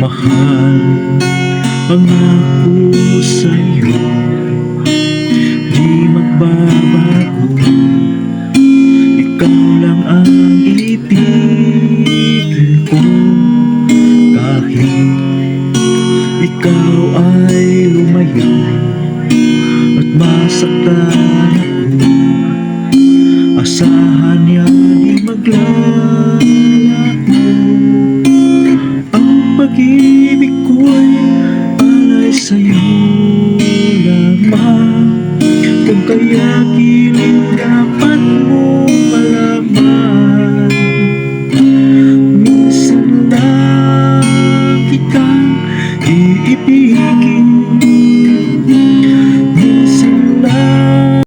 Mahal, pangako sa'yo, di magbabago. Ikaw lang ang ibigin ko. Kahit ikaw ay lumayo at masaktan ako, asahan niya di maglalaho. Ang pag-ibig ko'y alay sa'yo lamang, kung kaya't